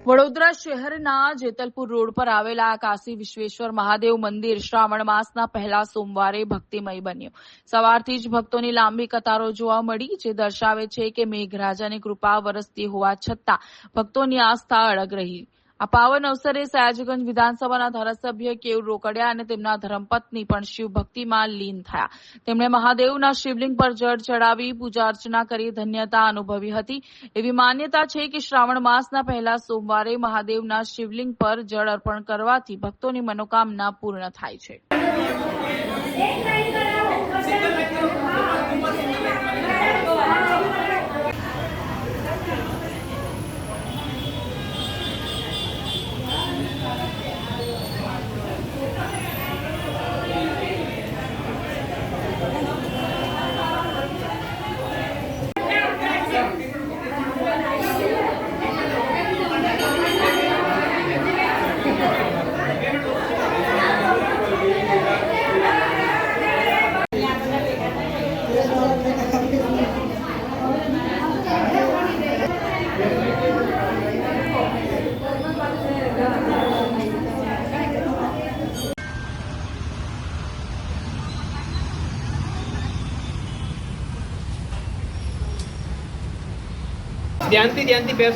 વડોદરા શહેરના જેતલપુર રોડ પર આવેલા કાશી વિશ્વેશ્વર મહાદેવ મંદિર શ્રાવણ માસના પહેલા સોમવારે ભક્તિમય બન્યું. સવારથી જ ભક્તોની લાંબી કતારો જોવા મળી, જે દર્શાવે છે કે મેઘરાજાની કૃપા વરસતી હોવા છતાં ભક્તોની આસ્થા અડગ રહી. આ પાવન અવસરે સયાજીગંજ વિધાનસભાના ધારાસભ્ય કેયુર રોકડિયા અને તેમના ધર્મપત્ની પણ શિવ ભક્તિમાં લીન થયા. તેમણે મહાદેવના શિવલિંગ પર જળ ચડાવી પૂજા અર્ચના કરી ધન્યતા અનુભવી હતી. એવી માન્યતા છે કે શ્રાવણ માસના પહેલા સોમવારે મહાદેવના શિવલિંગ પર જળ અર્પણ કરવાથી ભક્તોની મનોકામના પૂર્ણ થાય છે. ध्यान पैर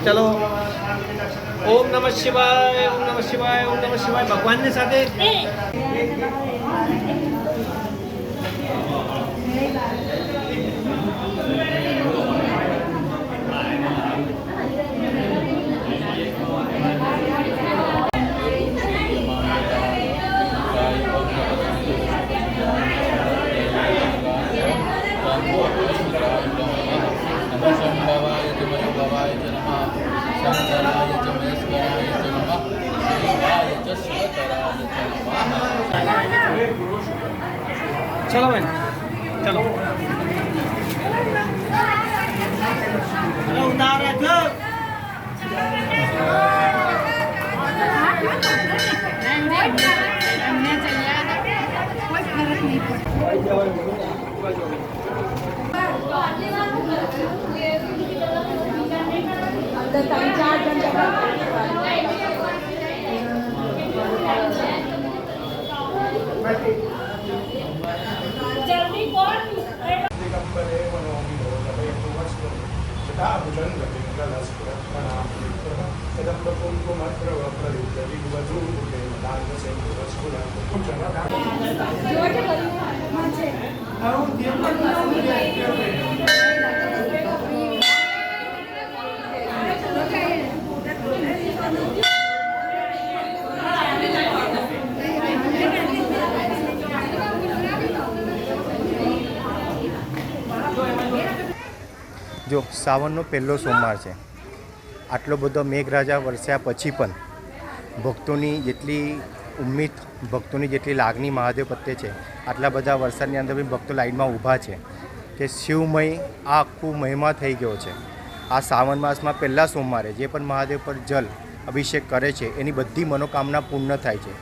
चलो ओम नमः शिवाय ओम नमः शिवाय ओम नमः शिवाय भगवान ने साथे चलो बहन चलो उतार रखो कोई फर्क नहीं જો સાવનનો પહેલો સોમવાર છે, આટલો બધો મેઘરાજા વરસ્યા પછી પણ ભક્તોની જેટલી ઉમ્મીદ, ભક્તોની જેટલી લાગણી મહાદેવ પ્રત્યે છે, આટલા બધા વરસાદની અંદર બી ભક્તો લાઈનમાં ઊભા છે કે શિવમય આ આખું મહિમા થઈ ગયો છે. આ શ્રાવણ માસમાં પહેલા સોમવારે જે પણ મહાદેવ પર જલ અભિષેક કરે છે એની બધી મનોકામના પૂર્ણ થાય છે,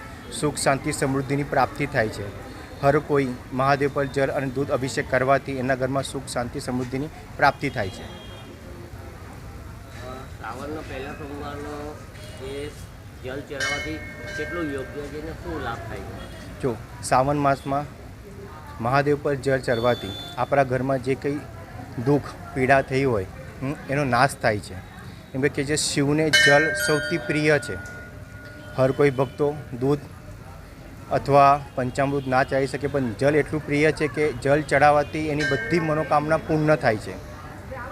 સુખ શાંતિ સમૃદ્ધિની પ્રાપ્તિ થાય છે. હર કોઈ મહાદેવ પર જલ અને દૂધ અભિષેક કરવાથી એના ઘરમાં સુખ શાંતિ સમૃદ્ધિની પ્રાપ્તિ થાય છે. શ્રાવણનો પહેલા સોમવારનો એ જલ ચડાવવાથી કેટલું યોગ્ય છે અને શું લાભ થાય છે? જો શ્રાવણ માસમાં મહાદેવ પર જળ ચડવાથી આપણા ઘરમાં જે કંઈ દુઃખ પીડા થઈ હોય એનો નાશ થાય છે. એમ કે જે શિવને જલ સૌથી પ્રિય છે. હર કોઈ ભક્તો દૂધ અથવા પંચામૃત ના ચાલી શકે, પણ જલ એટલું પ્રિય છે કે જલ ચડાવવાથી એની બધી મનોકામના પૂર્ણ થાય છે.